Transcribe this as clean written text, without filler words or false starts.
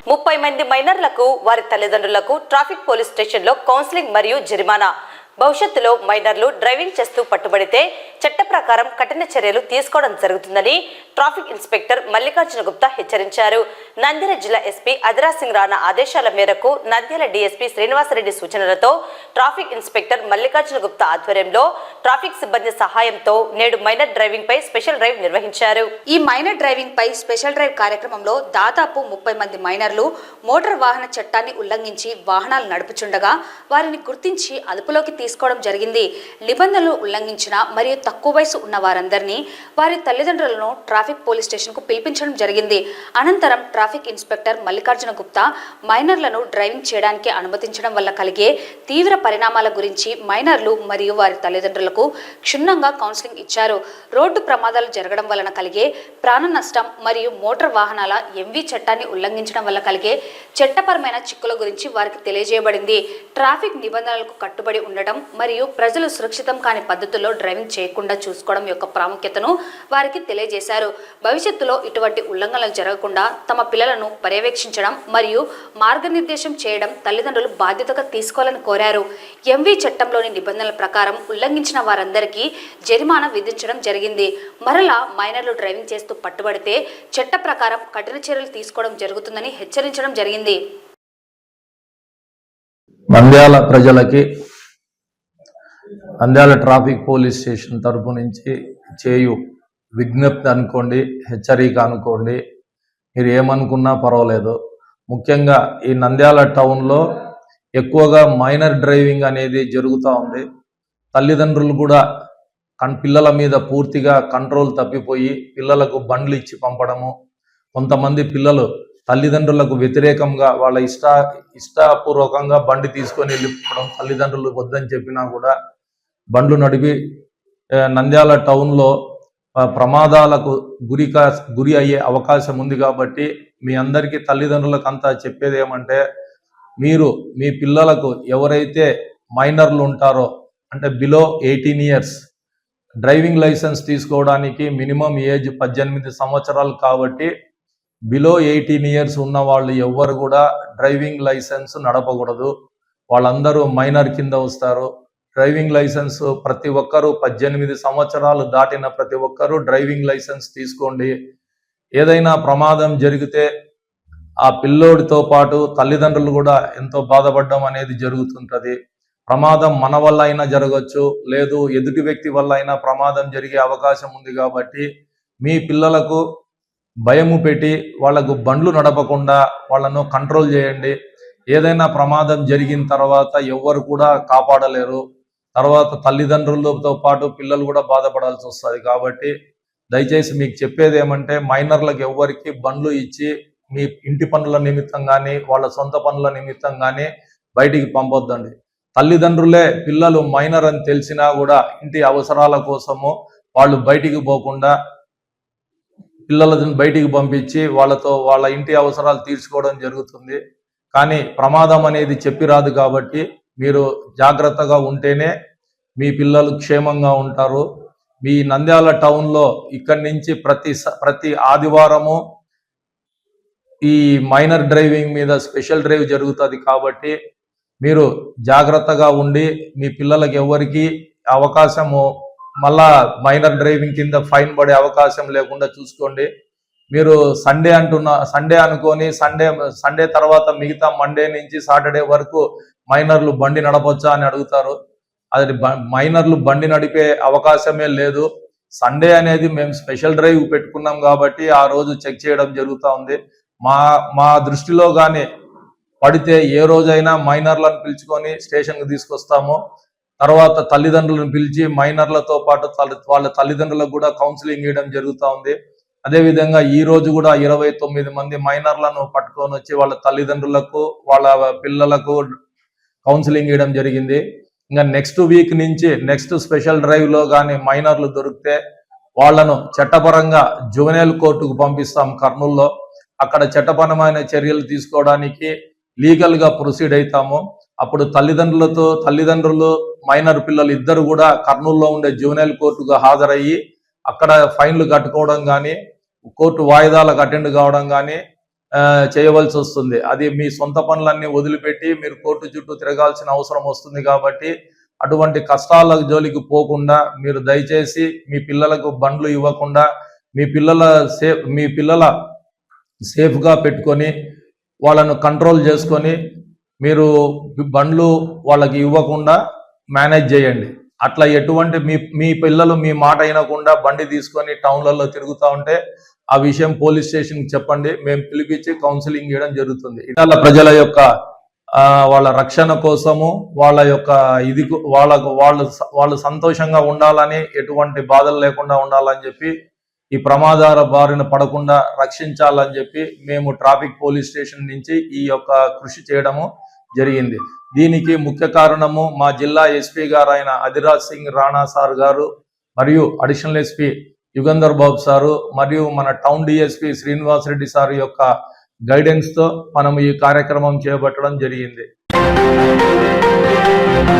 30 మంది మైనర్లకు వారి తల్లిదండ్రులకు ట్రాఫిక్ పోలీస్ స్టేషన్లో కౌన్సిలింగ్ మరియు జరిమానా. భవిష్యత్తులో మైనర్లు డ్రైవింగ్ చేస్తూ పట్టుబడితే చట్ట ప్రకారం కఠిన చర్యలు తీసుకోవడం జరుగుతుందని ట్రాఫిక్ ఇన్స్పెక్టర్ మల్లికార్జున గుప్తా హెచ్చరించారు. నంద్యాల జిల్లా ఎస్పీ అదిరాజ్ సింగ్ రాణా ఆదేశాల మేరకు నంద్యాల డీఎస్పీ శ్రీనివాసరెడ్డి సూచనలతో ట్రాఫిక్ ఇన్స్పెక్టర్ మల్లికార్జున గుప్తా ఆధ్వర్యంలో ట్రాఫిక్ సిబ్బంది సహాయంతో నేడు మైనర్ డ్రైవింగ్ పై స్పెషల్ డ్రైవ్ నిర్వహించారు. ఈ మైనర్ డ్రైవింగ్ పై స్పెషల్ డ్రైవ్ కార్యక్రమంలో దాదాపు 30 మంది మైనర్లు మోటార్ వాహన చట్టాన్ని ఉల్లంఘించి వాహనాలు నడుపుచుండగా వారిని గుర్తించి అదుపులోకి తీసుకోవడం జరిగింది. నిబంధనలు ఉల్లంఘించిన మరియు తక్కువ వయసు ఉన్న వారందరినీ వారి తల్లిదండ్రులను ట్రాఫిక్ పోలీస్ స్టేషన్ కు పిలిపించడం జరిగింది. అనంతరం ట్రాఫిక్ ఇన్స్పెక్టర్ మల్లికార్జున గుప్తా మైనర్లను డ్రైవింగ్ చేయడానికి అనుమతించడం వల్ల కలిగే తీవ్ర పరిణామాల గురించి మైనర్లు మరియు వారి తల్లిదండ్రులకు క్షుణ్ణంగా కౌన్సిలింగ్ ఇచ్చారు. రోడ్డు ప్రమాదాలు జరగడం వలన కలిగే ప్రాణ నష్టం మరియు మోటార్ వాహనాల ఎంవి చట్టాన్ని ఉల్లంఘించడం వల్ల కలిగే చట్టపరమైన చిక్కుల గురించి వారికి తెలియజేయబడింది. ట్రాఫిక్ నిబంధనలకు కట్టుబడి ఉండడం మరియు ప్రజలు సురక్షితం కాని పద్ధతుల్లో డ్రైవింగ్ చేయకుండా చూసుకోవడం యొక్క ప్రాముఖ్యతను వారికి తెలియజేశారు. భవిష్యత్తులో ఇటువంటి ఉల్లంఘనలు జరగకుండా తమ పిల్లలను పర్యవేక్షించడం మరియు మార్గనిర్దేశం చేయడం తల్లిదండ్రులు బాధ్యతగా తీసుకోవాలని కోరారు. ఎంవి చట్టంలోని నిబంధనల ప్రకారం ఉల్లంఘించిన వారందరికీ జరిమానా విధించడం జరిగింది. మరలా మైనర్లు డ్రైవింగ్ చేస్తూ పట్టుబడితే చట్ట ప్రకారం కఠిన చర్యలు తీసుకోవడం జరుగుతుందని హెచ్చరించడం జరిగింది. నంద్యాల ప్రజలకి నంద్యాల ట్రాఫిక్ పోలీస్ స్టేషన్ తరపు నుంచి చేయు విజ్ఞప్తి అనుకోండి, హెచ్చరిక అనుకోండి, మీరు ఏమనుకున్నా పర్వాలేదు. ముఖ్యంగా ఈ నంద్యాల టౌన్లో ఎక్కువగా మైనర్ డ్రైవింగ్ అనేది జరుగుతూ ఉంది. తల్లిదండ్రులు కూడా పిల్లల మీద పూర్తిగా కంట్రోల్ తప్పిపోయి పిల్లలకు బండ్లు ఇచ్చి పంపడము, కొంతమంది పిల్లలు తల్లిదండ్రులకు వ్యతిరేకంగా వాళ్ళ ఇష్టపూర్వకంగా బండి తీసుకొని వెళ్ళిపోవడం, తల్లిదండ్రులు వద్దని చెప్పినా కూడా బండ్లు నడిపి నంద్యాల టౌన్లో ప్రమాదాలకు గురి అయ్యే అవకాశం ఉంది. కాబట్టి మీ అందరికీ తల్లిదండ్రులకు అంతా చెప్పేది ఏమంటే, మీరు మీ పిల్లలకు ఎవరైతే మైనర్లు ఉంటారో అంటే బిలో 18 ఇయర్స్ డ్రైవింగ్ లైసెన్స్ తీసుకోవడానికి మినిమం ఏజ్ 18 సంవత్సరాలు. కాబట్టి బిలో 18 ఇయర్స్ ఉన్న వాళ్ళు ఎవ్వరు కూడా డ్రైవింగ్ లైసెన్స్ నడపకూడదు. వాళ్ళందరూ మైనర్ కింద వస్తారు. డ్రైవింగ్ లైసెన్స్ ప్రతి ఒక్కరూ 18 సంవత్సరాలు దాటిన ప్రతి ఒక్కరూ డ్రైవింగ్ లైసెన్స్ తీసుకోండి. ఏదైనా ప్రమాదం జరిగితే ఆ పిల్లోడితో పాటు తల్లిదండ్రులు కూడా ఎంతో బాధపడడం అనేది జరుగుతుంటుంది. ప్రమాదం మన వల్ల అయినా జరగచ్చు, లేదు ఎదుటి వ్యక్తి వల్ల అయినా ప్రమాదం జరిగే అవకాశం ఉంది. కాబట్టి మీ పిల్లలకు భయము పెట్టి వాళ్లకు బండ్లు నడపకుండా వాళ్ళను కంట్రోల్ చేయండి. ఏదైనా ప్రమాదం జరిగిన తర్వాత ఎవ్వరు కూడా కాపాడలేరు. తర్వాత తల్లిదండ్రులతో పాటు పిల్లలు కూడా బాధపడాల్సి వస్తుంది. కాబట్టి దయచేసి మీకు చెప్పేది ఏమంటే, మైనర్లకు ఎవ్వరికి బండ్లు ఇచ్చి మీ ఇంటి పనుల నిమిత్తం కానీ వాళ్ళ సొంత పనుల నిమిత్తం కానీ బయటికి పంపొద్దండి. తల్లిదండ్రులే పిల్లలు మైనర్ అని తెలిసినా కూడా ఇంటి అవసరాల కోసము వాళ్ళు బయటికి పోకుండా పిల్లలను బయటికి పంపించి వాళ్ళతో వాళ్ళ ఇంటి అవసరాలు తీర్చుకోవడం జరుగుతుంది. కానీ ప్రమాదం అనేది చెప్పిరాదు. కాబట్టి మీరు జాగ్రత్తగా ఉంటేనే మీ పిల్లలు క్షేమంగా ఉంటారు. మీ నంద్యాల టౌన్లో ఇక్కడి నుంచి ప్రతి ఆదివారము ఈ మైనర్ డ్రైవింగ్ మీద స్పెషల్ డ్రైవ్ జరుగుతుంది. కాబట్టి మీరు జాగ్రత్తగా ఉండి మీ పిల్లలకు ఎవరికి అవకాశము మళ్ళా మైనర్ డ్రైవింగ్ కింద ఫైన్ పడే అవకాశం లేకుండా చూసుకోండి. మీరు సండే అనుకొని సండే తర్వాత మిగతా మండే నుంచి సాటర్డే వరకు మైనర్లు బండి నడపొచ్చా అని అడుగుతారు. అది మైనర్లు బండి నడిపే అవకాశమే లేదు. సండే అనేది మేము స్పెషల్ డ్రైవ్ పెట్టుకున్నాం కాబట్టి ఆ రోజు చెక్ చేయడం జరుగుతూ ఉంది. మా దృష్టిలో కానీ పడితే ఏ రోజైనా మైనర్లను పిలుచుకొని స్టేషన్కి తీసుకొస్తాము. తర్వాత తల్లిదండ్రులను పిలిచి మైనర్లతో పాటు వాళ్ళ తల్లిదండ్రులకు కూడా కౌన్సిలింగ్ ఇవ్వడం జరుగుతూ ఉంది. అదేవిధంగా ఈ రోజు కూడా 29 మంది మైనర్లను పట్టుకొని వచ్చి వాళ్ళ తల్లిదండ్రులకు వాళ్ళ పిల్లలకు కౌన్సిలింగ్ ఇవ్వడం జరిగింది. ఇంకా నెక్స్ట్ వీక్ నుంచి నెక్స్ట్ స్పెషల్ డ్రైవ్లో కానీ మైనర్లు దొరికితే వాళ్లను చట్టపరంగా జువెనైల్ కోర్టుకు పంపిస్తాం కర్నూలులో. అక్కడ చట్టపరమైన చర్యలు తీసుకోవడానికి లీగల్గా ప్రొసీడ్ అవుతాము. అప్పుడు తల్లిదండ్రులు మైనర్ పిల్లలు ఇద్దరు కూడా కర్నూలులో ఉండే జువెనైల్ కోర్టుకు హాజరయ్యి అక్కడ ఫైన్లు కట్టుకోవడం కానీ కోర్టు వాయిదాలకు అటెండ్ కావడం కానీ చేయవలసి వస్తుంది. అది మీ సొంత పనులన్నీ వదిలిపెట్టి మీరు కోర్టు చుట్టూ తిరగాల్సిన అవసరం వస్తుంది. కాబట్టి అటువంటి కష్టాల జోలికి పోకుండా మీరు దయచేసి మీ పిల్లలకు బండ్లు ఇవ్వకుండా మీ పిల్లల సేఫ్గా పెట్టుకొని వాళ్ళను కంట్రోల్ చేసుకొని మీరు బండ్లు వాళ్ళకి ఇవ్వకుండా మేనేజ్ చేయండి. అట్లా ఎటువంటి మీ పిల్లలు మీ మాట వినకుండా బండి తీసుకొని టౌన్లలో తిరుగుతూ ఉంటే ఆ విషయం పోలీస్ స్టేషన్కి చెప్పండి. మేము పిలిపించి కౌన్సిలింగ్ చేయడం జరుగుతుంది. ఇతర ప్రజల యొక్క వాళ్ళ రక్షణ కోసము వాళ్ళ యొక్క వాళ్ళు సంతోషంగా ఉండాలని, ఎటువంటి బాధలు లేకుండా ఉండాలని చెప్పి, ఈ ప్రమాదాల బారిన పడకుండా రక్షించాలని చెప్పి మేము ట్రాఫిక్ పోలీస్ స్టేషన్ నుంచి ఈ యొక్క కృషి చేయడము జరిగింది. దీనికి ముఖ్య కారణము మా జిల్లా ఎస్పీ గారు అయిన అధిరాజ్ సింగ్ రాణా సార్ గారు, మరియు అడిషనల్ ఎస్పీ యుగంధర్ బాబు సారు, మరియు మన town DSP Srinivas Reddy sir యొక్క గైడెన్స్ తో మనం ఈ కార్యక్రమం చేపట్టడం జరిగింది.